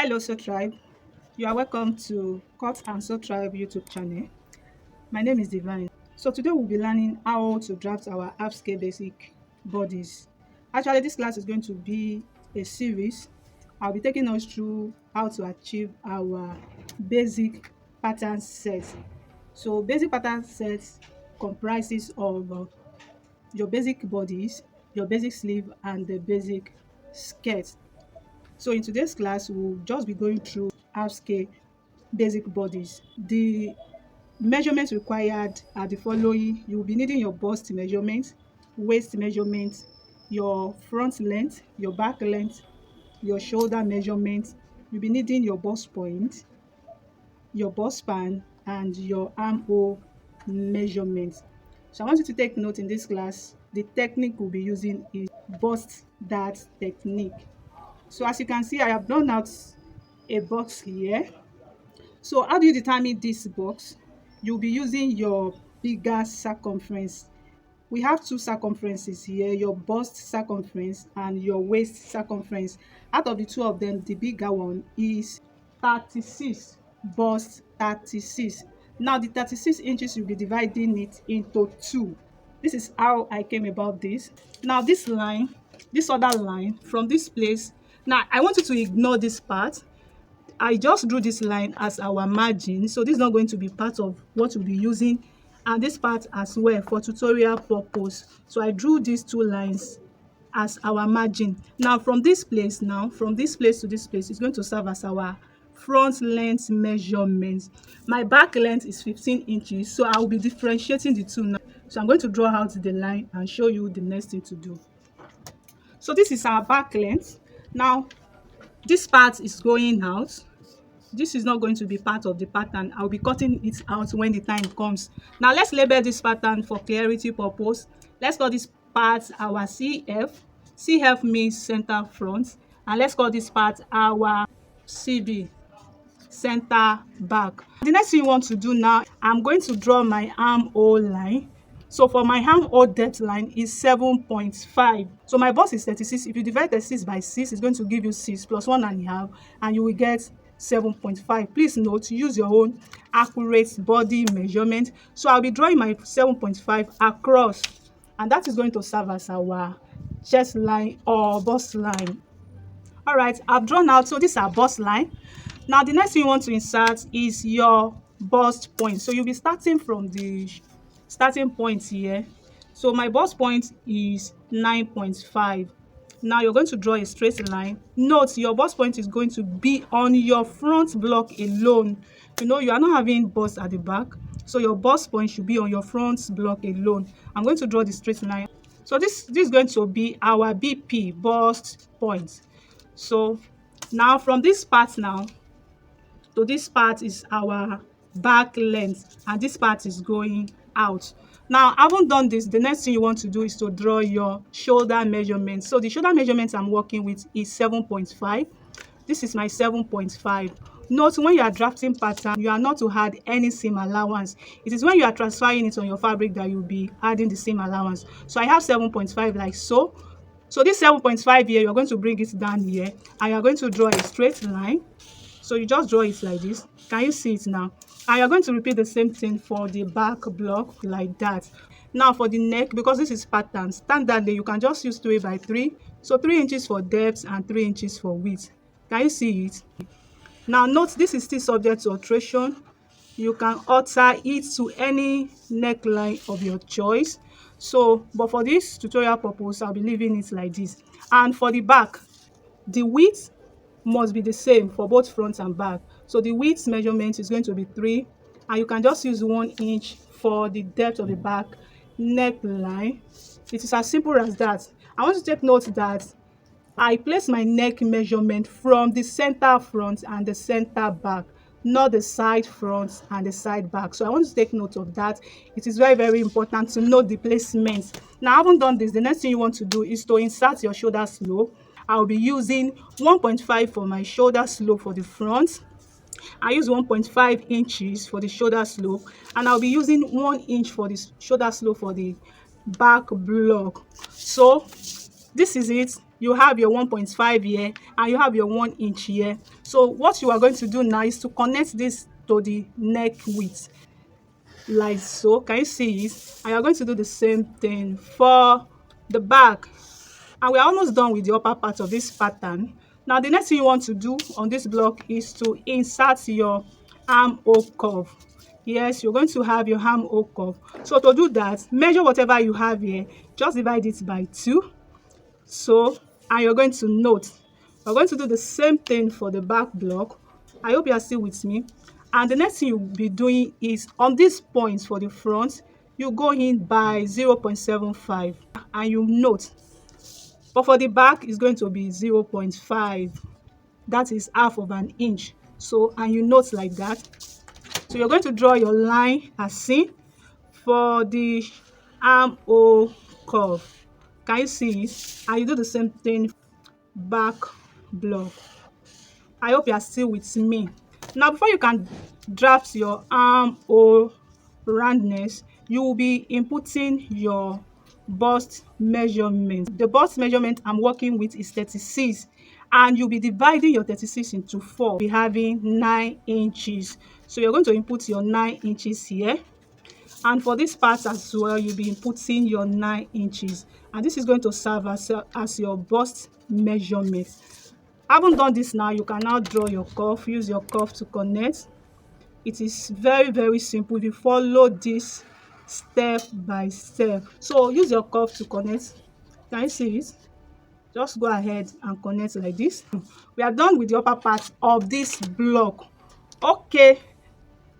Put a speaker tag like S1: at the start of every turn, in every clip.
S1: Hello, So Tribe. You are welcome to Cut and So Tribe YouTube channel. My name is Divine. So today we'll be learning how to draft our half-scale basic bodies. Actually, this class is going to be a series. I'll be taking us through how to achieve our basic pattern set. So basic pattern sets comprises of your basic bodies, your basic sleeve, and the basic skirt. So in today's class, we'll just be going through half scale basic bodies. The measurements required are the following. You will be needing your bust measurement, waist measurement, your front length, your back length, your shoulder measurement. You'll be needing your bust point, your bust span, and your armhole measurement. So I want you to take note in this class. The technique we'll be using is bust dart technique. So as you can see, I have drawn out a box here. So how do you determine this box? You'll be using your bigger circumference. We have two circumferences here, your bust circumference and your waist circumference. Out of the two of them, the bigger one is 36, bust 36. Now the 36 inches, you'll be dividing it into two. This is how I came about this. Now this line, this other line from this place, now I want you to ignore this part. I just drew this line as our margin, so this is not going to be part of what we'll be using, and this part as well for tutorial purpose. So I drew these two lines as our margin. Now from this place to this place is going to serve as our front length measurement. My back length is 15 inches, so I will be differentiating the two now. So I'm going to draw out the line and show you the next thing to do. So this is our back length. Now this part is going out. This is not going to be part of the pattern. I'll be cutting it out when the time comes. Now let's label this pattern for clarity purpose. Let's call this part our CF. CF means center front, and let's call this part our CB, center back. The next thing you want to do now, I'm going to draw my armhole line. So for my armhole depth line is 7.5. So my bust is 36. If you divide 36 by 6, it's going to give you 6 plus 1.5, and you will get 7.5. Please note, use your own accurate body measurement. So I'll be drawing my 7.5 across, and that is going to serve as our chest line or bust line. All right, I've drawn out. So this is our bust line. Now the next thing you want to insert is your bust point. So you'll be starting from the starting point here. So my bust point is 9.5. Now you're going to draw a straight line. Note your bust point is going to be on your front block alone. You know, you are not having bust at the back, so your bust point should be on your front block alone. I'm going to draw the straight line. So this is going to be our BP, bust point. So now from this part now to this part is our back length, and this part is going out. Now I haven't done this. The next thing you want to do is to draw your shoulder measurement. So the shoulder measurement I'm working with is 7.5. This is my 7.5. Note, when you are drafting pattern, you are not to add any seam allowance. It is when you are transferring it on your fabric that you'll be adding the seam allowance. So I have 7.5 like so. So this 7.5 here, you're going to bring it down here, and you're going to draw a straight line. So you just draw it like this. Can you see it now? And you're going to repeat the same thing for the back block like that. Now for the neck, because this is pattern, standardly you can just use 3 by 3. So 3 inches for depth and 3 inches for width. Can you see it? Now note, this is still subject to alteration. You can alter it to any neckline of your choice. So, but for this tutorial purpose, I'll be leaving it like this. And for the back, the width must be the same for both front and back. So the width measurement is going to be 3, and you can just use 1 inch for the depth of the back neckline. It is as simple as that. I want to take note that I place my neck measurement from the center front and the center back, not the side front and the side back. So I want to take note of that. It is very, very important to note the placement. Now I haven't done this. The next thing you want to do is to insert your shoulder slope. I'll be using 1.5 for my shoulder slope for the front. I use 1.5 inches for the shoulder slope, and I'll be using 1 inch for the shoulder slope for the back block. So this is it. you have your 1.5 here, and you have your 1 inch here. So what you are going to do now is to connect this to the neck width like so. Can you see it? And you're going to do the same thing for the back. And we're almost done with the upper part of this pattern. Now the next thing you want to do on this block is to insert your armhole curve. Yes, you're going to have your armhole curve. So to do that, measure whatever you have here, just divide it by 2. So, and you're going to note, we're going to do the same thing for the back block. I hope you are still with me. And the next thing you'll be doing is on these points for the front, you go in by 0.75 and you note. But for the back, it's going to be 0.5. That is half of an inch. So, and you note like that. So you're going to draw your line as seen for the armhole curve. Can you see it? And you do the same thing back block. I hope you are still with me. Now before you can draft your armhole roundness, you will be inputting your bust measurement. The bust measurement I'm working with is 36, and you'll be dividing your 36 into 4. Be having 9 inches. So you're going to input your 9 inches here. And for this part as well, you'll be inputting your 9 inches. And this is going to serve as your bust measurement. Having done this now, you can now draw your curve. Use your curve to connect. It is very, very simple if you follow this step by step. So use your curve to connect. Can you see it? Just go ahead and connect like this. We are done with the upper part of this block. Okay,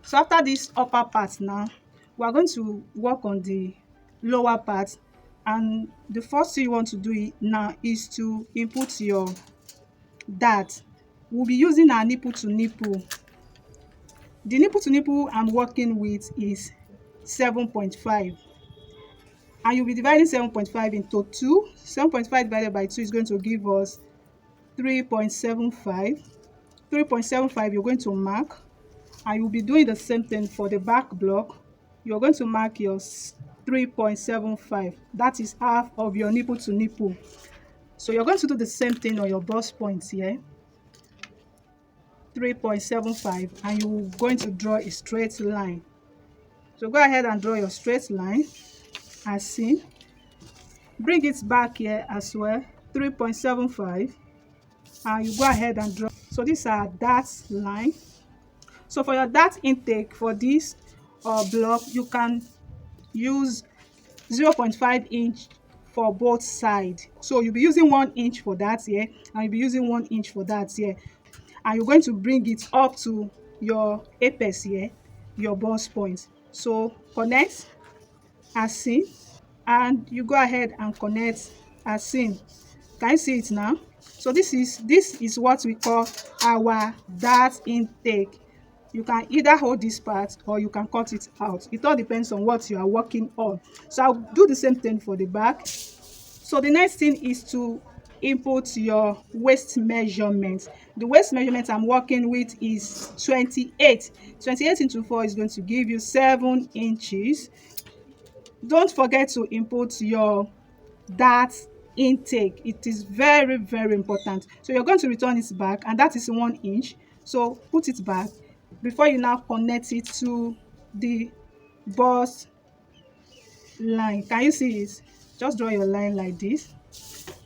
S1: so after this upper part now, we are going to work on the lower part. And the first thing you want to do now is to input your dart. We'll be using our nipple to nipple. The nipple to nipple I'm working with is 7.5, and you'll be dividing 7.5 into 2. 7.5 divided by 2 is going to give us 3.75. 3.75 you're going to mark, and you'll be doing the same thing for the back block. You're going to mark your 3.75. That is half of your nipple to nipple. So you're going to do the same thing on your bust points here. 3.75, and you're going to draw a straight line. So go ahead and draw your straight line as seen. Bring it back here as well, 3.75, and you go ahead and draw. So these are dart line. So for your dart intake for this block, you can use 0.5 inch for both sides. So you'll be using 1 inch for that here, and you'll be using 1 inch for that here. And you're going to bring it up to your apex here, your bust point. So connect as seen, and you go ahead and connect as seen. Can you see it now? So this is what we call our dart intake. You can either hold this part or you can cut it out. It all depends on what you are working on. So I'll do the same thing for the back. So the next thing is to input your waist measurement. The waist measurement I'm working with is 28. 28 into 4 is going to give you 7 inches. Don't forget to input your dart intake. It is very, very important. So you're going to return it back, and that is 1 inch. So put it back before you now connect it to the bust line. Can you see it? Just draw your line like this.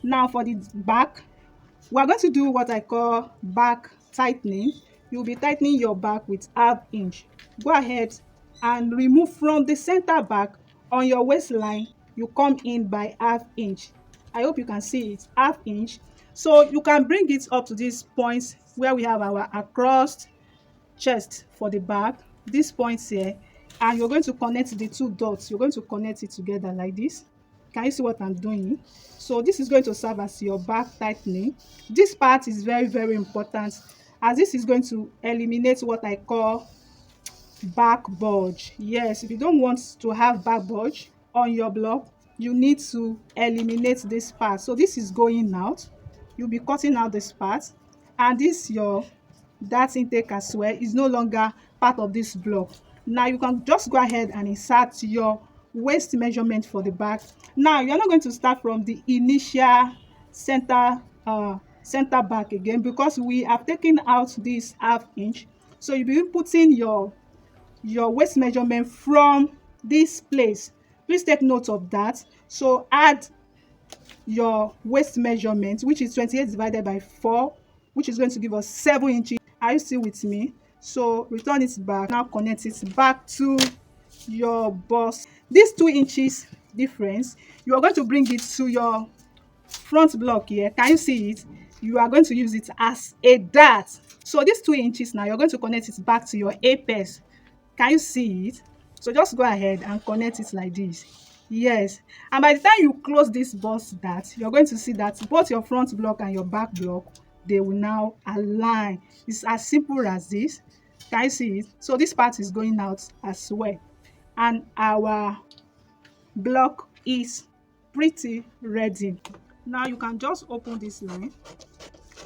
S1: Now for the back, we are going to do what I call back tightening. You'll be tightening your back with ½ inch. Go ahead and remove from the center back on your waistline. You come in by ½ inch. I hope you can see it, ½ inch. So you can bring it up to these points where we have our across chest for the back, these points here, and you're going to connect the 2 dots. You're going to connect it together like this. Can you see what I'm doing? So this is going to serve as your back tightening. This part is very, very important, as this is going to eliminate what I call back bulge. Yes, if you don't want to have back bulge on your block, you need to eliminate this part. So this is going out. You'll be cutting out this part, and this your dart intake as well is no longer part of this block. Now you can just go ahead and insert your waist measurement for the back. Now you're not going to start from the initial center back again, because we have taken out this half inch. So you'll be putting your waist measurement from this place. Please take note of that. So add your waist measurement, which is 28 divided by 4, which is going to give us 7 inches. Are you still with me? So return it back. Now connect it back to your bust. This 2 inches difference, you are going to bring it to your front block here. Can you see it? You are going to use it as a dart. So this 2 inches, now you're going to connect it back to your apex. Can you see it? So just go ahead and connect it like this. Yes, and by the time you close this bust dart, you're going to see that both your front block and your back block, they will now align. It's as simple as this. Can you see it? So this part is going out as well, and our block is pretty ready. Now you can just open this line.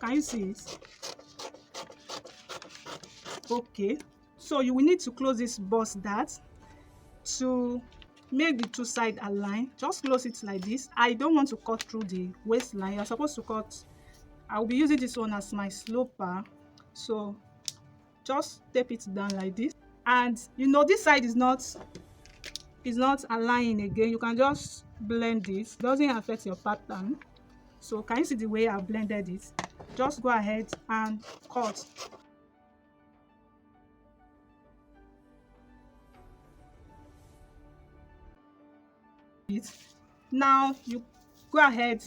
S1: Can you see it? Okay, so you will need to close this bust dart to make the two sides align. Just close it like this. I don't want to cut through the waistline. You're supposed to cut. I'll be using this one as my sloper, so just tape it down like this. And you know this side is not aligning again. You can just blend it. Doesn't affect your pattern. So can you see the way I've blended it? Just go ahead and cut. Now you go ahead.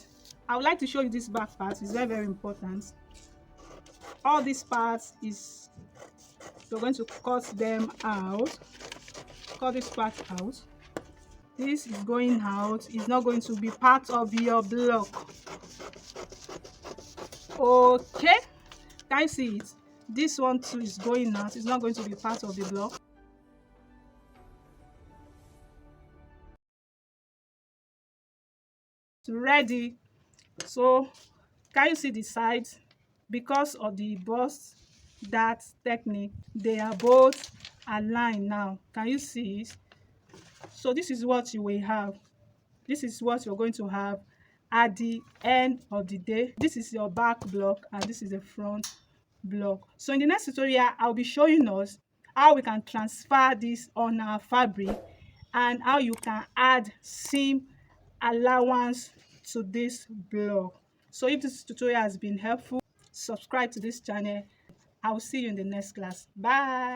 S1: I would like to show you this back part. It's very, very important. All these parts is, you're going to cut them out. Cut this part out. This is going out. It's not going to be part of your block. Okay, can you see it? This one too is going out. It's not going to be part of the block. It's ready. So can you see the sides? Because of the bust dart technique, they are both aligned now. Can you see it? So this is what you will have. This is what you're going to have at the end of the day. This is your back block and this is the front block. So in the next tutorial, I'll be showing us how we can transfer this on our fabric and how you can add seam allowance to this block. So if this tutorial has been helpful, subscribe to this channel. I will see you in the next class. Bye.